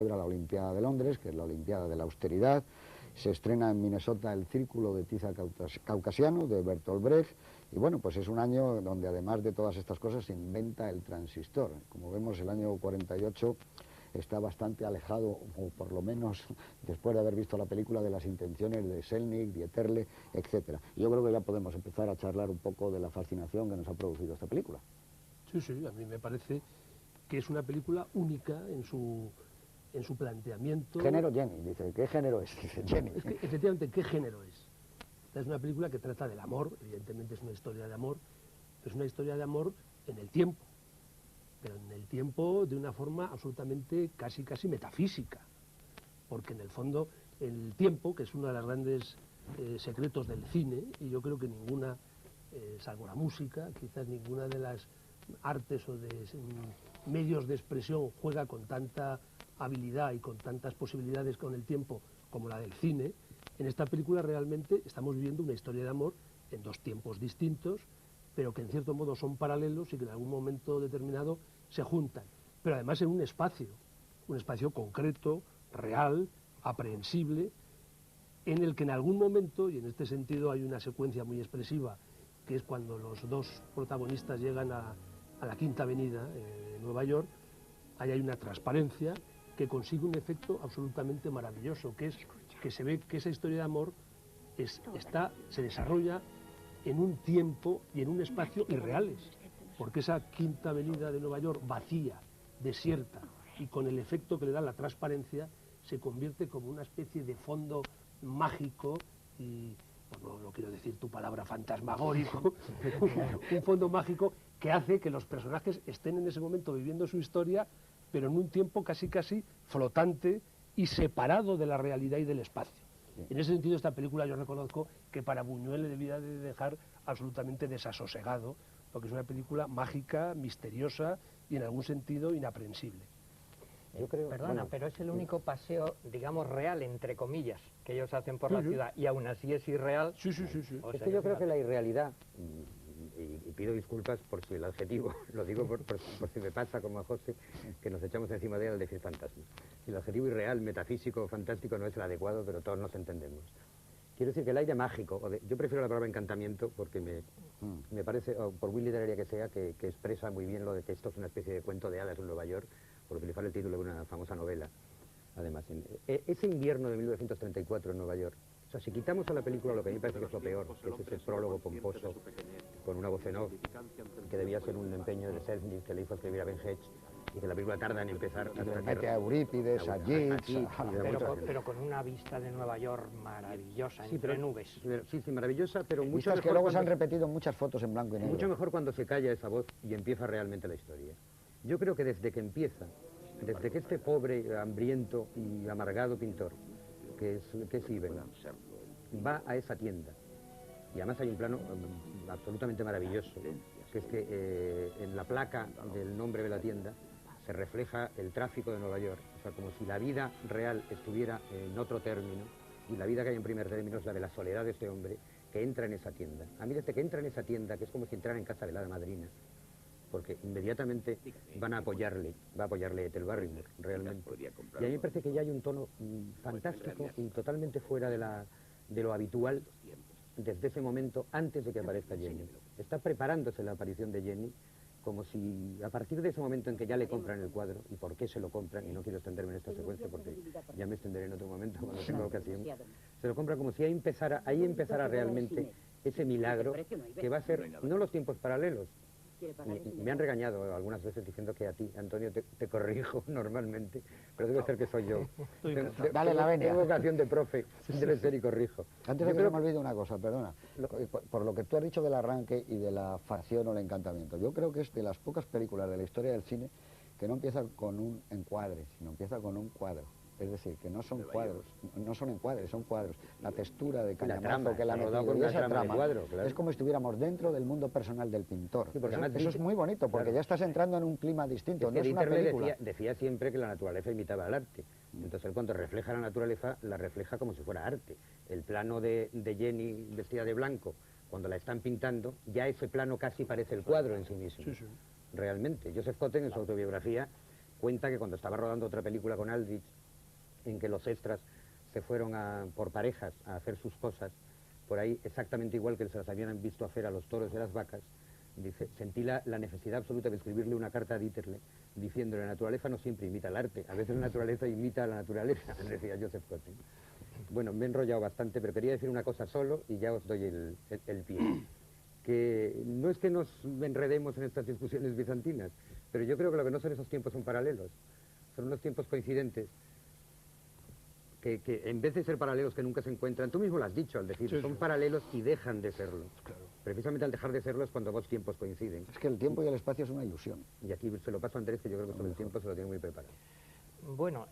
celebra la Olimpiada de Londres, que es la Olimpiada de la austeridad. Se estrena en Minnesota El Círculo de Tiza Caucasiano, de Bertolt Brecht, y bueno, pues es un año donde además de todas estas cosas se inventa el transistor. Como vemos, el año 48 está bastante alejado, o por lo menos después de haber visto la película, de las intenciones de Selznick, Dieterle, etc. Y yo creo que ya podemos empezar a charlar un poco de la fascinación que nos ha producido esta película. Sí, sí, a mí me parece que es una película única en su planteamiento. Género Jenny, dice, ¿qué género es? Dice Jenny. Es que, efectivamente, ¿qué género es? Esta es una película que trata del amor, evidentemente es una historia de amor, pero es una historia de amor en el tiempo, pero en el tiempo de una forma absolutamente casi metafísica, porque en el fondo el tiempo, que es uno de los grandes secretos del cine, y yo creo que ninguna, salvo la música, quizás ninguna de las artes o de medios de expresión juega con tanta habilidad y con tantas posibilidades con el tiempo como la del cine. En esta película realmente estamos viviendo una historia de amor en dos tiempos distintos, pero que en cierto modo son paralelos y que en algún momento determinado se juntan, pero además en un espacio concreto, real, aprehensible, en el que en algún momento, y en este sentido hay una secuencia muy expresiva, que es cuando los dos protagonistas llegan a la Quinta Avenida de Nueva York, ahí hay una transparencia que consigue un efecto absolutamente maravilloso, que es que se ve que esa historia de amor se desarrolla en un tiempo y en un espacio irreales, porque esa Quinta Avenida de Nueva York vacía, desierta, y con el efecto que le da la transparencia, se convierte como una especie de fondo mágico y, bueno, no quiero decir tu palabra fantasmagórico, un fondo mágico que hace que los personajes estén en ese momento viviendo su historia, pero en un tiempo casi flotante y separado de la realidad y del espacio. En ese sentido, esta película yo reconozco que para Buñuel le debía de dejar absolutamente desasosegado, porque es una película mágica, misteriosa y en algún sentido inaprensible. Yo creo, perdona, pero es el único paseo, digamos, real, entre comillas, que ellos hacen por la ciudad, y aún así es irreal. Sí. Es que yo creo que la irrealidad, y pido disculpas por si el adjetivo, lo digo por si me pasa como a José, que nos echamos encima de él al decir fantasma. Si el adjetivo irreal, metafísico, fantástico no es el adecuado, pero todos nos entendemos. Quiero decir que el aire mágico, yo prefiero la palabra encantamiento porque me parece, por muy literaria que sea, que expresa muy bien lo de que esto es una especie de cuento de hadas en Nueva York, por utilizar el título de una famosa novela. Además, ese invierno de 1934 en Nueva York, o sea, si quitamos a la película lo que a mí me parece que es lo peor, que es ese prólogo pomposo, con una voz en off, que debía ser un empeño de Selznick que le hizo escribir a Ben Hedge, y que la película tarda en empezar a mete a Eurípides, a Yeats, pero con una vista de Nueva York maravillosa, entre nubes. Sí, maravillosa, pero mucho mejor que luego se han repetido muchas fotos en blanco y negro. Mucho mejor cuando se calla esa voz y empieza realmente la historia. Yo creo que desde que empieza, desde que este pobre, hambriento y amargado pintor, que es Ibsen, va a esa tienda, y además hay un plano absolutamente maravilloso, que es que en la placa del nombre de la tienda se refleja el tráfico de Nueva York, o sea, como si la vida real estuviera en otro término, y la vida que hay en primer término es la de la soledad de este hombre que entra en esa tienda. A mí desde que entra en esa tienda, que es como si entrara en casa de la hada madrina, porque inmediatamente va a apoyarle Ethel Barrymore, realmente. Y a mí me parece que ya hay un tono fantástico y totalmente fuera de lo habitual desde ese momento, antes de que aparezca Jenny. Está preparándose la aparición de Jenny, como si a partir de ese momento en que ya le compran el cuadro, y por qué se lo compran, y no quiero extenderme en esta secuencia porque ya me extenderé en otro momento cuando tenga ocasión, se lo compran como si ahí empezara realmente ese milagro que va a ser, no los tiempos paralelos. Me han regañado algunas veces diciendo que a ti, Antonio, te corrijo normalmente, pero debe ser que soy yo. Dale la venia. Tengo vocación de profe, debe ser y corrijo. Antes de que me olvide una cosa, perdona, por lo que tú has dicho del arranque y de la facción o el encantamiento, yo creo que es de las pocas películas de la historia del cine que no empieza con un encuadre, sino empieza con un cuadro. Es decir, que no son cuadros, no son encuadres, son cuadros. La textura de Cañamazo que la metido y esa trama cuadro, claro. Es como si estuviéramos dentro del mundo personal del pintor. Sí, eso es muy bonito, porque ya estás entrando en un clima distinto, no es una película. Decía siempre que la naturaleza imitaba al arte. Entonces él cuando refleja la naturaleza, la refleja como si fuera arte. El plano de Jenny vestida de blanco, cuando la están pintando, ya ese plano casi parece el cuadro en sí mismo. Sí. Realmente. Joseph Cotten, en su autobiografía, cuenta que cuando estaba rodando otra película con Aldrich, en que los extras se fueron por parejas a hacer sus cosas, por ahí exactamente igual que se las habían visto hacer a los toros y a las vacas, dice, sentí la necesidad absoluta de escribirle una carta a Dieterle diciéndole, la naturaleza no siempre imita el arte, a veces la naturaleza imita a la naturaleza, decía Joseph Cotten. Bueno, me he enrollado bastante, pero quería decir una cosa solo y ya os doy el pie. Que no es que nos enredemos en estas discusiones bizantinas, pero yo creo que lo que no son esos tiempos son paralelos, son unos tiempos coincidentes que en vez de ser paralelos que nunca se encuentran, tú mismo lo has dicho al decir, Sí, son sí. paralelos y dejan de serlo. Claro. Precisamente al dejar de serlo es cuando dos tiempos coinciden. Es que el tiempo y el espacio es una ilusión. Y aquí se lo paso a Andrés, que yo creo que sobre el tiempo se lo tiene muy preparado. Bueno,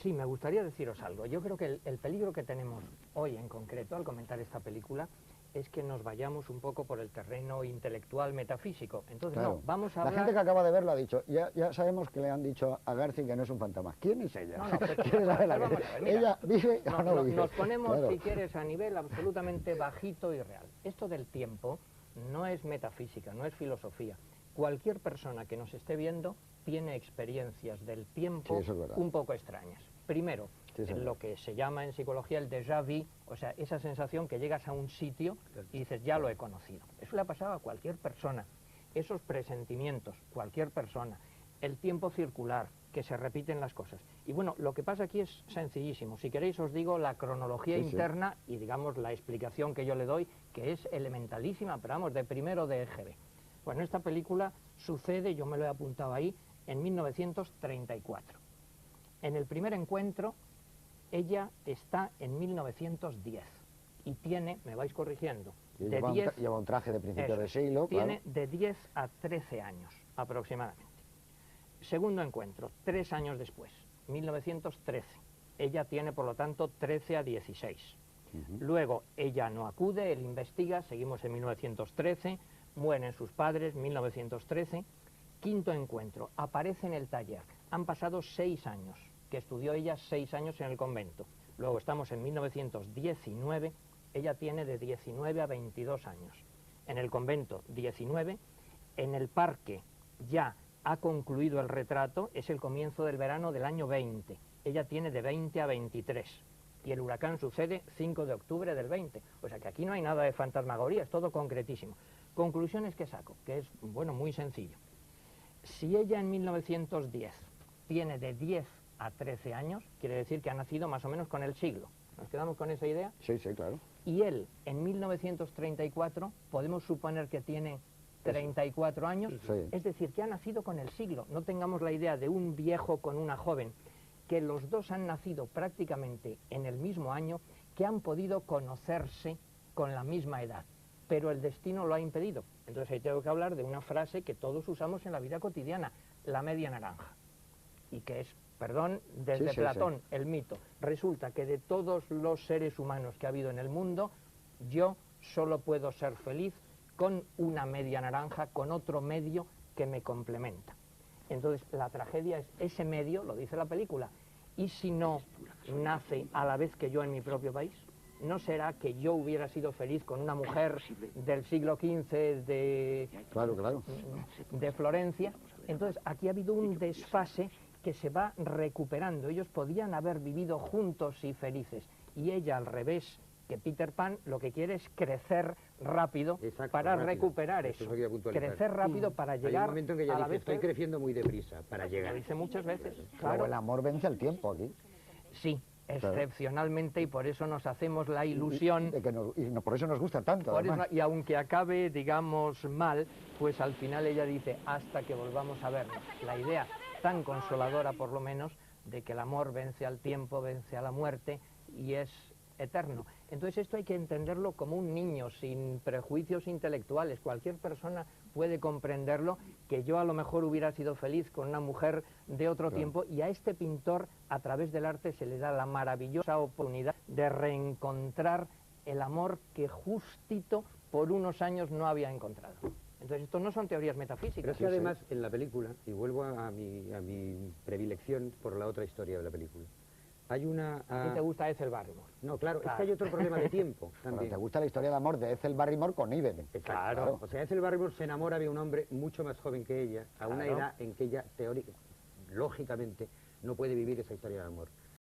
sí, me gustaría deciros algo. Yo creo que el peligro que tenemos hoy en concreto al comentar esta película es que nos vayamos un poco por el terreno intelectual metafísico. Entonces, Claro. no, vamos a La hablar... gente que acaba de verlo ha dicho, ya sabemos que le han dicho a García que no es un fantasma. ¿Quién es ella? No, pero ¿Quién sabe la vamos que- a ver, mira, ¿Ella vive o no vive? nos ponemos, Claro. si quieres, a nivel absolutamente bajito y real. Esto del tiempo no es metafísica, no es filosofía. Cualquier persona que nos esté viendo tiene experiencias del tiempo Sí, eso es verdad. un poco extrañas. Primero, Sí, señor. lo que se llama en psicología el déjà vu, o sea, esa sensación que llegas a un sitio y dices, ya lo he conocido. Eso le ha pasado a cualquier persona. Esos presentimientos, cualquier persona. El tiempo circular, que se repiten las cosas. Y bueno, lo que pasa aquí es sencillísimo. Si queréis os digo la cronología Sí, sí. interna y digamos la explicación que yo le doy, que es elementalísima, pero vamos, de primero de EGB. Bueno, esta película sucede, yo me lo he apuntado ahí, en 1934. En el primer encuentro, ella está en 1910 y tiene, me vais corrigiendo, Y de lleva, 10, lleva un traje de principio eso, de siglo, tiene claro. de 10 a 13 años aproximadamente. Segundo encuentro, 3 años después, 1913. Ella tiene, por lo tanto, 13 a 16. Luego, ella no acude, él investiga, seguimos en 1913, mueren sus padres, 1913. Quinto encuentro, aparece en el taller. Han pasado 6 años, que estudió ella 6 años en el convento. Luego estamos en 1919, ella tiene de 19 a 22 años. En el convento, 19. En el parque ya ha concluido el retrato, es el comienzo del verano del año 20. Ella tiene de 20 a 23. Y el huracán sucede 5 de octubre del 20. O sea que aquí no hay nada de fantasmagoría, es todo concretísimo. Conclusiones que saco, que es, bueno, muy sencillo. Si ella en 1910 tiene de 10 a 13 años, quiere decir que ha nacido más o menos con el siglo. ¿Nos quedamos con esa idea? Sí, sí, claro. Y él, en 1934, podemos suponer que tiene 34 años, Sí. es decir, que ha nacido con el siglo. No tengamos la idea de un viejo con una joven, que los dos han nacido prácticamente en el mismo año, que han podido conocerse con la misma edad, pero el destino lo ha impedido. Entonces ahí tengo que hablar de una frase que todos usamos en la vida cotidiana, la media naranja, y que es, perdón, desde Sí, sí, Platón, el mito. Resulta que de todos los seres humanos que ha habido en el mundo, yo solo puedo ser feliz con una media naranja, con otro medio que me complementa. Entonces la tragedia es ese medio, lo dice la película, y si no nace a la vez que yo en mi propio país, ¿no será que yo hubiera sido feliz con una mujer del siglo XV Claro, claro. de Florencia? Entonces aquí ha habido un desfase que se va recuperando. Ellos podían haber vivido juntos y felices, y ella al revés que Peter Pan lo que quiere es crecer rápido. Exacto, para rápido. recuperar Eso eso, quería puntualizar. crecer rápido para Hay llegar un momento en que a ella la dice, vez estoy que... creciendo muy deprisa para Lo llegar. dice muchas veces, Claro, claro. el amor vence al tiempo aquí. Sí, Claro. excepcionalmente, y por eso nos hacemos la ilusión. De que por eso nos gusta tanto, Por eso, además. y aunque acabe, digamos, mal, pues al final ella dice, hasta que volvamos a vernos. La idea tan consoladora, por lo menos, de que el amor vence al tiempo, vence a la muerte y es eterno. Entonces esto hay que entenderlo como un niño, sin prejuicios intelectuales. Cualquier persona puede comprenderlo, que yo a lo mejor hubiera sido feliz con una mujer de otro tiempo, y a este pintor, a través del arte, se le da la maravillosa oportunidad de reencontrar el amor que justito por unos años no había encontrado. Entonces esto no son teorías metafísicas. Pero es que además en la película, y vuelvo a mi predilección por la otra historia de la película, hay una... ¿A ti te gusta Ethel Barrymore? No, claro, es Claro. que hay otro problema de tiempo Pero también. te gusta la historia de amor de Ethel Barrymore con Ibsen. Claro. O sea, Ethel Barrymore se enamora de un hombre mucho más joven que ella, a una Claro. edad en que ella lógicamente no puede vivir esa historia de amor.